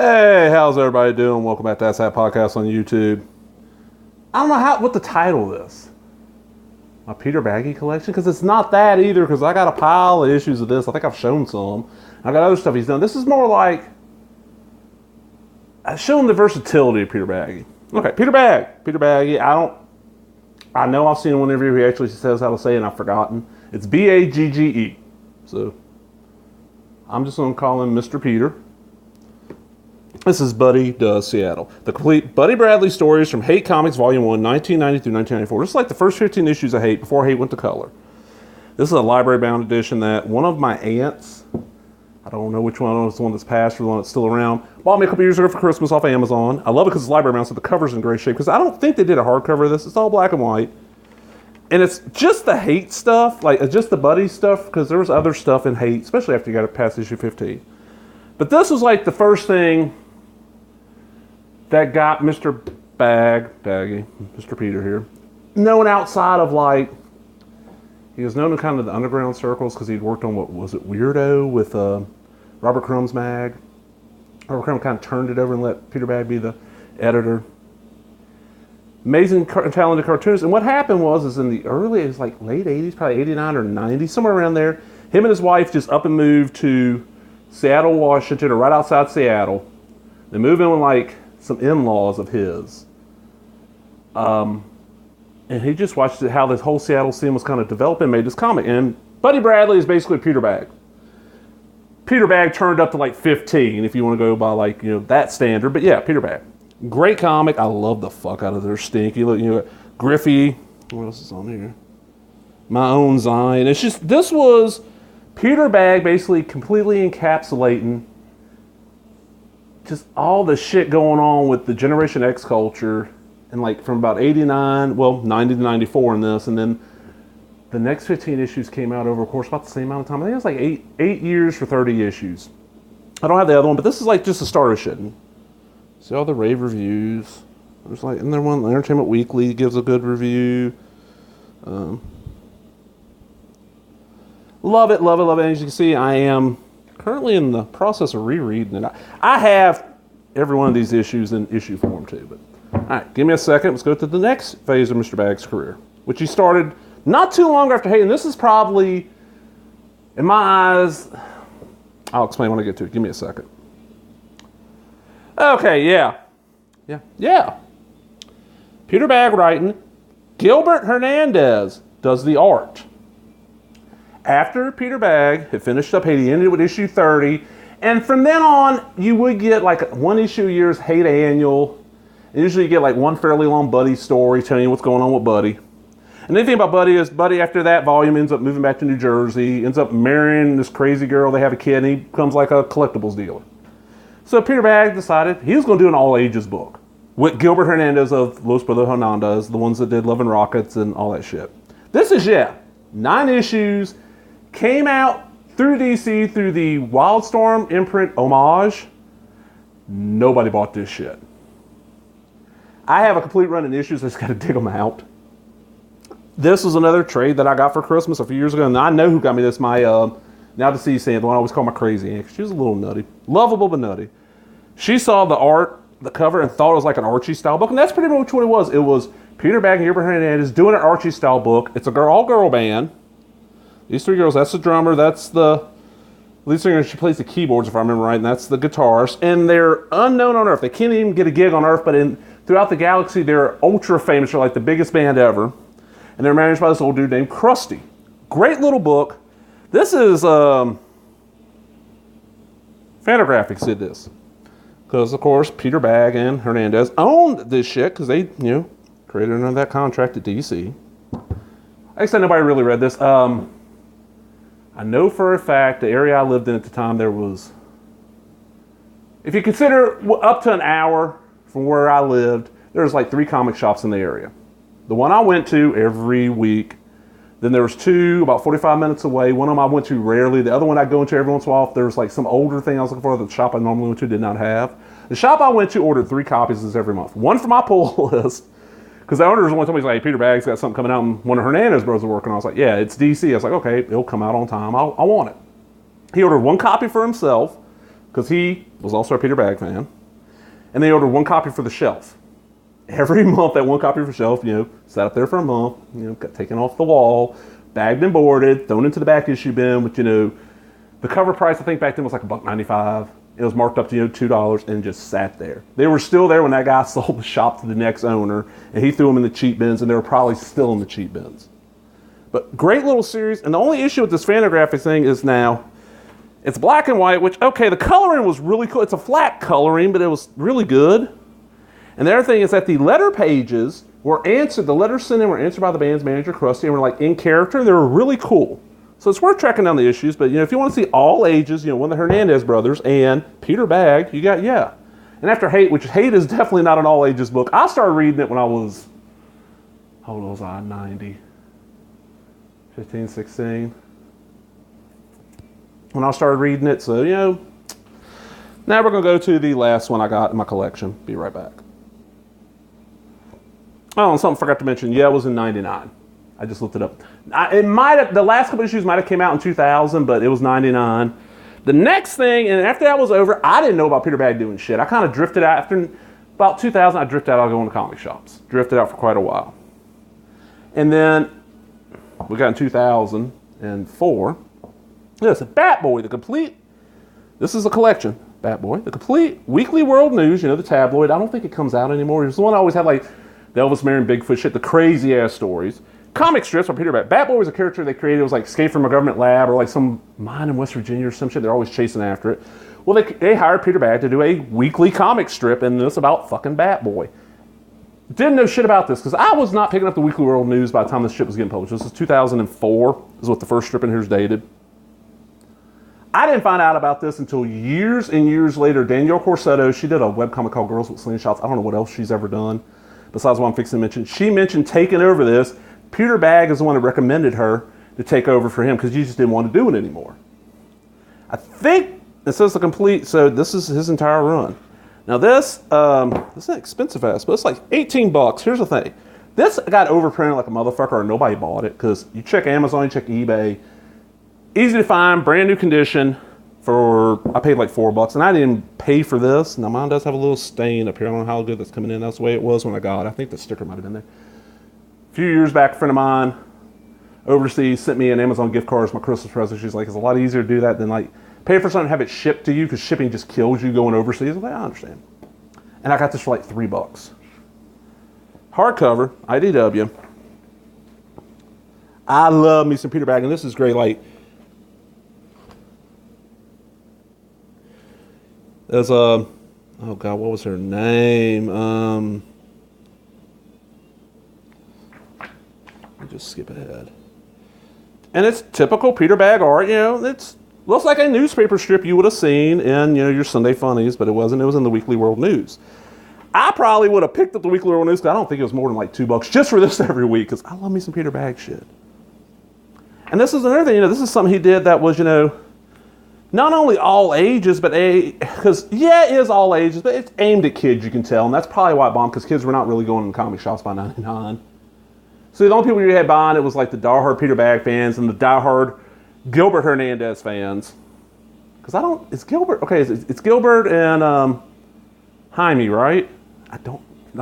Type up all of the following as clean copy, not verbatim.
Hey, how's everybody doing? Welcome back to That's That Podcast on YouTube. I don't know what the title is. My Peter Bagge collection? Because it's not that either, because I got a pile of issues of this. I think I've shown some. I got other stuff he's done. This is more like showing the versatility of Peter Bagge. Okay, Peter Bagge. I know I've seen one interview he actually says how to say it and I've forgotten. It's B-A-G-G-E. So I'm just going to call him Mr. Peter. This is Buddy Does Seattle. The complete Buddy Bradley stories from Hate Comics Volume 1, 1990 through 1994. This is like the first 15 issues of Hate before Hate went to color. This is a library-bound edition that one of my aunts, I don't know which one, it's the one that's passed or the one that's still around, bought me a couple years ago for Christmas off Amazon. I love it because it's library-bound, so the cover's in great shape, because I don't think they did a hardcover of this. It's all black and white. And it's just the Hate stuff, like just the Buddy stuff, because there was other stuff in Hate, especially after you got it past issue 15. But this was like the first thing that got Mr. Bagge, Mr. Peter here, known outside of like, he was known in kind of the underground circles because he'd worked on, what was it, Weirdo with Robert Crumb's mag. Robert Crumb kind of turned it over and let Peter Bagge be the editor. Amazing talented cartoonist. And what happened was in the early, it was like late 80s, probably 89 or 90, somewhere around there, him and his wife just up and moved to Seattle, Washington, or right outside Seattle. They moved in with like some in-laws of his. And he just watched how this whole Seattle scene was kind of developing and made this comic. And Buddy Bradley is basically Peter Bagge. Peter Bagge turned up to like 15, if you want to go by like, that standard. But yeah, Peter Bagge. Great comic. I love the fuck out of their stinky look. Griffey. What else is on here? My Own Zion. It's just, this was Peter Bagge basically completely encapsulating just all the shit going on with the Generation X culture, and like from about 89, well, 90 to 94 in this, and then the next 15 issues came out over, of course, about the same amount of time. I think it was like eight years for 30 issues. I don't have the other one, but this is like just the start of shit. See all the rave reviews. There's like, and then one, Entertainment Weekly gives a good review. Love it. And as you can see, I am currently in the process of rereading it. I have every one of these issues in issue form too. But all right, give me a second. Let's go to the next phase of Mr. Bagge's career, which he started not too long after Hate. And this is probably, in my eyes, I'll explain when I get to it. Give me a second. Okay, yeah. Peter Bagge writing. Gilbert Hernandez does the art. After Peter Bagge had finished up Hate, he ended with issue 30. And from then on, you would get like one issue a year's Hate annual. And usually you get like one fairly long Buddy story telling you what's going on with Buddy. And the thing about Buddy is Buddy, after that volume, ends up moving back to New Jersey, ends up marrying this crazy girl. They have a kid, and he becomes like a collectibles dealer. So Peter Bagge decided he was going to do an all-ages book with Gilbert Hernandez of Los Brother Hernandez, the ones that did Love and Rockets and all that shit. This is, 9 issues. Came out through DC through the Wildstorm imprint Homage. Nobody bought this shit. I have a complete run in issues. I just got to dig them out. This was another trade that I got for Christmas a few years ago, and I know who got me this. My now deceased aunt, the one I always call my crazy aunt. She was a little nutty, lovable but nutty. She saw the art, the cover, and thought it was like an Archie style book, and that's pretty much what it was. It was Peter Bagge and Gilbert Hernandez doing an Archie style book. It's a all-girl band. These 3 girls, that's the drummer, that's the lead singer, she plays the keyboards if I remember right, and that's the guitarist. And they're unknown on Earth. They can't even get a gig on Earth, but throughout the galaxy, they're ultra famous. They're like the biggest band ever. And they're managed by this old dude named Krusty. Great little book. This is, Fantagraphics did this. Because, of course, Peter Bagge and Hernandez owned this shit because they, created under that contract at DC. I guess nobody really read this. I know for a fact the area I lived in at the time, there was, if you consider up to an hour from where I lived, there was like 3 comic shops in the area. The one I went to every week. Then there was 2 about 45 minutes away. One of them I went to rarely. The other one I go into every once in a while. If there was like some older thing I was looking for that the shop I normally went to did not have. The shop I went to ordered 3 copies of this every month. One for my pull list. Because the owner was one told me, he's like, hey, Peter Bagge's got something coming out, and one of Hernandez Brothers are working on. I was like, yeah, it's DC. I was like, okay, it'll come out on time. I want it. He ordered 1 copy for himself, because he was also a Peter Bagge fan. And they ordered one copy for the shelf. Every month, that one copy for the shelf, sat up there for a month, got taken off the wall, bagged and boarded, thrown into the back issue bin with, the cover price, I think back then was like $1.95. It was marked up to, $2 and just sat there. They were still there when that guy sold the shop to the next owner, and he threw them in the cheap bins, and they were probably still in the cheap bins. But great little series, and the only issue with this Fantagraphics thing is now, it's black and white, which, okay, the coloring was really cool. It's a flat coloring, but it was really good. And the other thing is that the letter pages were answered, the letters sent in were answered by the band's manager, Krusty, and were like in character. They were really cool. So it's worth tracking down the issues, but if you want to see all ages, one of the Hernandez brothers and Peter Bagge, you got, yeah. And after Hate, which Hate is definitely not an all ages book. I started reading it when I was, how old was I? 90, 15, 16. When I started reading it, so, now we're going to go to the last one I got in my collection. Be right back. Oh, and something I forgot to mention. Yeah, it was in 99. I just looked it up. The last couple issues might have came out in 2000, but it was 99. The next thing, and after that was over, I didn't know about Peter Bagge doing shit. I kind of drifted out. After about 2000, I drifted out. I was going to comic shops. Drifted out for quite a while. And then we got in 2004. This, BatBoy, the complete, this is a collection, BatBoy, the complete weekly world news, the tabloid. I don't think it comes out anymore. It was the one I always had, like, the Elvis marrying Bigfoot shit, the crazy-ass stories. Comic strips by Peter Bagge. BatBoy was a character they created. It was like escape from a government lab or like some mine in West Virginia or some shit. They're always chasing after it. Well, they hired Peter Bagge to do a weekly comic strip, and it's about fucking BatBoy. Didn't know shit about this because I was not picking up the weekly world news by the time this shit was getting published. This is 2004 is what the first strip in here is dated. I didn't find out about this until years and years later. Danielle Corsetto, she did a webcomic called Girls with Slingshots. I don't know what else she's ever done besides what I'm fixing to mention. She mentioned taking over this. Peter Bagge is the one that recommended her to take over for him because he just didn't want to do it anymore. I think it says the complete, so this is his entire run. Now this is an expensive ass, but it's like $18. Here's the thing. This got overprinted like a motherfucker and nobody bought it because you check Amazon, you check eBay. Easy to find, brand new condition I paid like $4 and I didn't pay for this. Now mine does have a little stain up here. I don't know how good that's coming in. That's the way it was when I got it. I think the sticker might have been there. A few years back, a friend of mine overseas sent me an Amazon gift card as my Christmas present. She's like, it's a lot easier to do that than like pay for something and have it shipped to you because shipping just kills you going overseas. I'm like, I understand. And I got this for like $3. Hardcover, IDW. I love me some Peter Bagge, and this is great. Like, there's oh God, what was her name? Let me just skip ahead. And it's typical Peter Bagge art, it looks like a newspaper strip you would have seen in, your Sunday funnies, but it wasn't. It was in the Weekly World News. I probably would have picked up the Weekly World News because I don't think it was more than like $2 just for this every week because I love me some Peter Bagge shit. And this is another thing, this is something he did that was, not only all ages, but because, it is all ages, but it's aimed at kids, you can tell. And that's probably why it bombed, because kids were not really going to comic shops by 99. So the only people you had buying it was like the diehard Peter Bagge fans and the diehard Gilbert Hernandez fans. Because it's Gilbert, okay, it's Gilbert and Jaime, right? I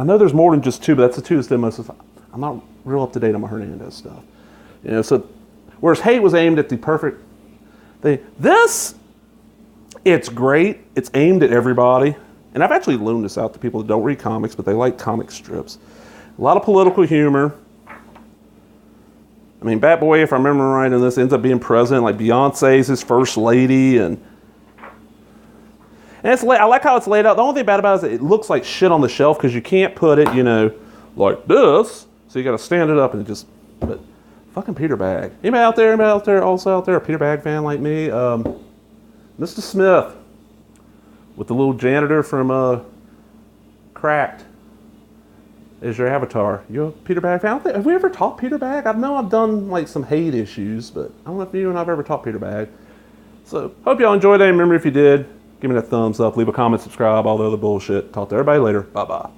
know there's more than just two, but that's the two that's done most of the time. I'm not real up to date on my Hernandez stuff. So whereas Hate was aimed at the perfect thing. This, it's great. It's aimed at everybody. And I've actually loaned this out to people that don't read comics, but they like comic strips. A lot of political humor. I mean, BatBoy, if I remember right, in this ends up being president. Like Beyonce's his first lady, and it's I like how it's laid out. The only thing bad about it is it looks like shit on the shelf because you can't put it, like this. So you got to stand it up and just. But fucking Peter Bagge. Anybody out there, also out there, a Peter Bagge fan like me? Mr. Smith with the little janitor from Cracked is your avatar. You a Peter Bagge fan? Have we ever taught Peter Bagge? I know I've done like some Hate issues, but I don't know if you and I've ever taught Peter Bagge. So hope y'all enjoyed it. Remember, if you did, give me that thumbs up, leave a comment, subscribe, all the other bullshit. Talk to everybody later. Bye-bye.